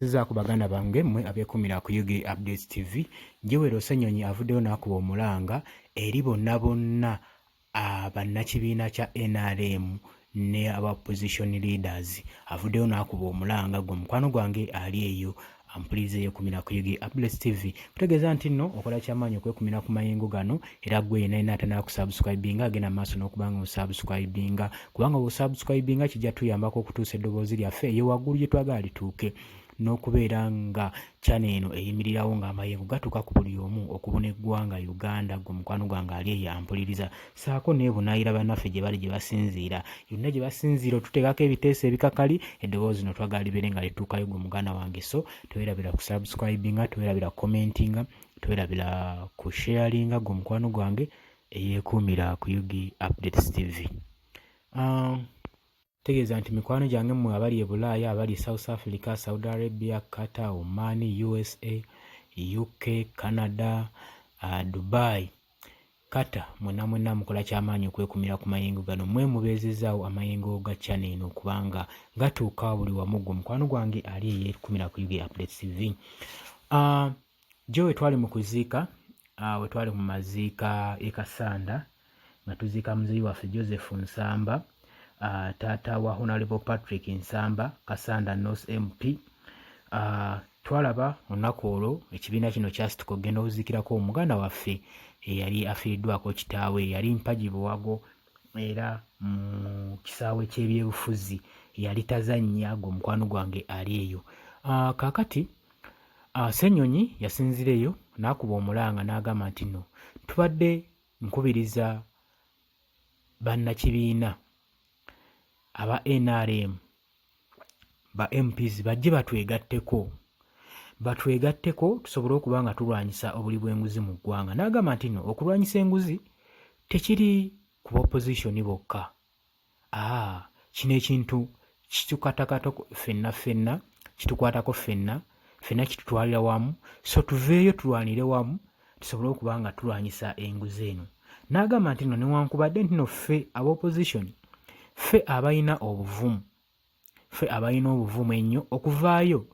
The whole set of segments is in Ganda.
Ziza ku baganda bange mmwe abeekumira ku UG Updates TV Njewero Ssenyonyi avuddeyo n'akuba omulanga eri bonna abannakibiina kya NRM ne aba opposition leaders avuddeyo n'akuba omulanga gwe mukwano gwange ali eyo ampuliriza yeekumira ku UG Updates TV kutegeeza nti nno okola kyamaanyi okwekumira ku mayengo gano era gwe yenna yenna atanaba kusubscribinga agenda maaso n'okubanga osubscribinga kubanga bw'osubscribinga kijja tuyambako okutuusa eddoboozi lyaffe eyo waggulu gye twagala lituuke n'okubeera nga channel eno eyimirirawo ng'amayengo gatuuka ku buli omu okubona eggwanga Uganda gwe mukwano gwange ali eyo ampuliriza saako neebunaayira bannaffe gye bali gye basinziira yonna gye basinziira otuteekako ebiteeso ebikakali eddoboozi no twagala libeere nga lituukayo gwe muganda wange so teweerabira ku subscribinga teweerabira commentinga teweerabira ku sharinga gwe mukwano gwange eyeekuumira ku UG Updates TV. Tegeeza nti mikwano gyange mmwe abali e Bulaaya abali South Africa, Saudi Arabia, Qatar, Oman, USA, UK, Canada, Dubai, Qatar mwenna mukola kyamaanyi okwekumira ku mayengo gano mmwe mubeezezaawo amayengo ga channel eno kubanga gatuuka buli wamu gwe mukwano gwange ali eyeekumira ku UG Updates TV. Jo wetwali mu kuziika wetwali mu maziika e Kasanda nga tuziika muzeeyi waffe Joseph Nsamba taata wa Honorable Patrick Nsamba Kasanda North MP. Twalaba olunaku olwo ekibiina kino kyasituka okugenda okuziikirako omuganda waffe eyali afiiriddwako kitaawe yali mpagi buwago era mu kisaawe ky'ebyobufuzi yali tazannya gwe mukwano gwange ali eyo. Kaakati Ssenyonyi yasinzireyo n'akuba omulanga n'agamba nti nno tubadde nkubiriza bannakibiina aba NRM ba MPs bajje batwegatteko tusobole okuba nga tulwanyisa obuli bw'enguzi mu ggwanga. N'agamba nti nno okulwanyisa enguzi tekiri ku opposition bokka. Kino ekintu kitukatakata ffenna kitukwatako ffenna kitutwalira wamu so tuveeyo tulwanire wamu tusobole okuba nga tulwanyisa enguzi eno. N'agamba nti nno newankubadde nti nno ffe aba opposition ffe abalina obuvumu ennyo okuvaayo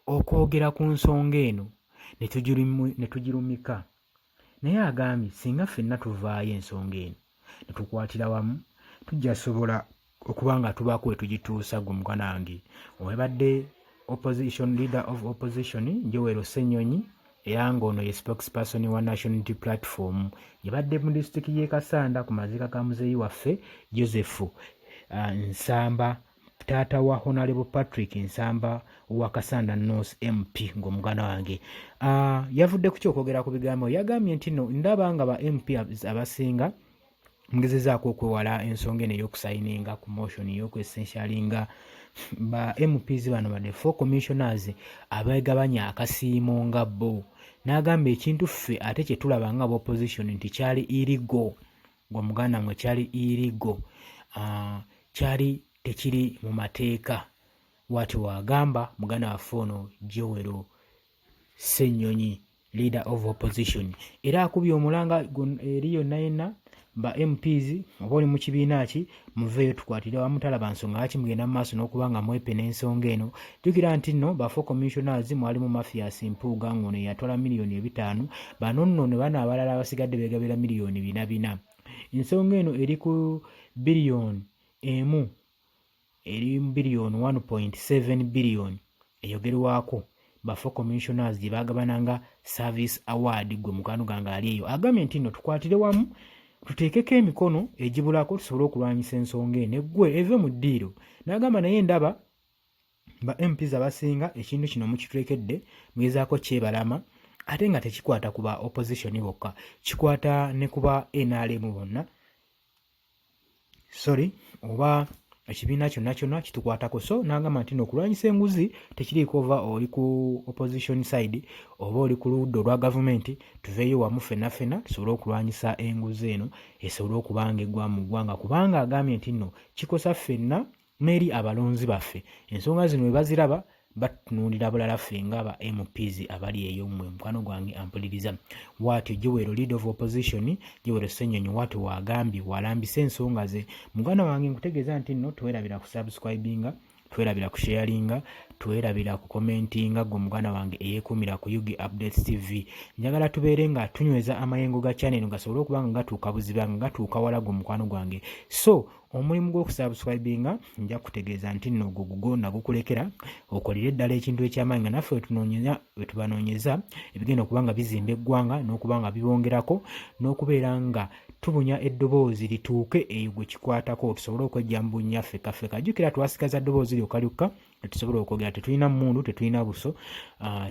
okwogera ku nsonga eno ne tugirumika naye agambye singa ffenna tuvaayo ensonga eno ne tukwatira wamu tujja sobola okuba nga tubaako we tugituusa gwe muganda wange owebadde opposition leader of opposition Njewero Ssenyonyi era ng'ono ye spokesperson wa National Unity Platform yabadde mu disitulikiti y'e Kasanda ku maziika ga muzeeyi waffe Joseph Nsamba taata wa Honorable Patrick Nsamba wa Kasanda North MP ng'omuganda wange. Yavudde ku kyokwogera ku bigambo yagambye nti nno ndaba nga ba MP abasinga mugezezaako okwewala ensonga eno ey'okusayininga ku motion ey'okwessentialinga ba MPs bano badde 4 commissioners abeegabanya akasiimo nga bo. N'agamba ekintu ffe ate kye tulaba nga opposition nti kyali irigo ng'omuganda mwe kyali irigo kyali tekiri mu mateeka wati wagamba muganda waffe ono Jewero Ssenyonyi leader of opposition era akubye omulanga eri yonna yenna ba MPs oba oli mu kibiina ki muveeyo tukwatire wamu talaba nsonga lwaki mugenda mu maaso n'okuba nga mwepena ensonga eno. Jjukira nti nno ba 4 commissioners mwalimu Mathias Mpuuga ng'ono yatwala $5,000,000 bano nno ne bano abalala abasigadde beegabira $4,400,000. Ensonga eno eri ku billion emu eri billion 1.7 billion eyogerwako ba 4 commissioners gye bagabananga service award gwe mugano gange ali eyo. Agambye nti nno tukwatire wamu tuteekeko emikono egibulako tusobole okulwanyisa ensonga eno eggwe eve mu ddiiro. N'agamba naye ndaba ba MPs abasinga ekintu kino mukitulekedde mwezaako kyebalama ate nga tekikwata ku ba opposition bokka kikwata ne ku ba NRM bonna oba ekibiina kyonna kitukwatako. So n'agamba nti okulwanyisa enguzi tekiriiko ova oli ku opposition side oba oli ku ludda olwa gavumenti tuveeyo wamu ffenna tusobole okulwanyisa enguzi eno esobole okuba nga eggwa mu ggwanga kubanga agambye nti nno kikosa ffenna n'eri abalonzi baffe ensonga zino we baziraba batunuulira bulala ffe ng'aba MPs abali eyo mmwe mukwano gwange ampuliriza. Bw'atyo Jewero leader of opposition Jewero Ssenyonyi bw'atyo wagambye walambisa ensonga ze. Muganda wange nkutegeeza nti nno twerabira ku subscribinga twerabira ku sharinga tuwerabira ku commentinga gwe muganda wange eyekumira ku Yugi Updates TV. Njagala tubeere nga tunyweza amayengo ga channel gasobole okuba nga gatuuka buziba nga gatuuka wala gwe mukwano gwange. So omulimu gw'okusubscribinga nja kutegeeza nti nno gugo nagukulekera okolere ddala ekintu eky'amaanyi nga naffe wetubanoonyeza ebigenda okuba nga bizimba eggwanga n'okuba nga bibongerako n'okubeera nga tubunya eddoboozi lituuke eyo gwe kikwatako tusobole okwejja mu bunnyaffe kaffeka. Jjukira twasigaza ddoboozi lyokkalukka tusobole okwogera, tetulina mmundu, tetulina buso,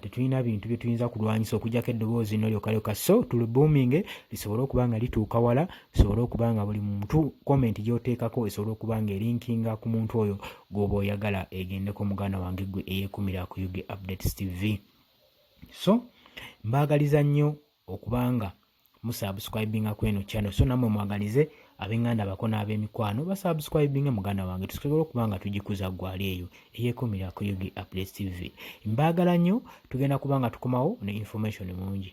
tetulina bintu bye tuyinza kulwanyisa okugyako eddoboozi lino lyokkalukka. So tulibuuminge lisobole okuba nga lituuka wala, lisobole okuba nga buli muntu komenti gy'oteekako esobole okuba nga erinkinga ku muntu oyo gw'oba oyagala egendeko muganda wange gwe eyeekumira ku Yugi Updates TV. So mbaagaliza nnyo okuba nga musubscribinga ku eno channel. So nammwe mwagalize ab'enganda bako n'ab'emikwano basubscribinga muganda wange tusobole okuba nga tugikuza gwali eyo eyeekumira ku Yugi Updates TV. Mbaagala nnyo, tugenda kuba nga tukomawo ne information mungi.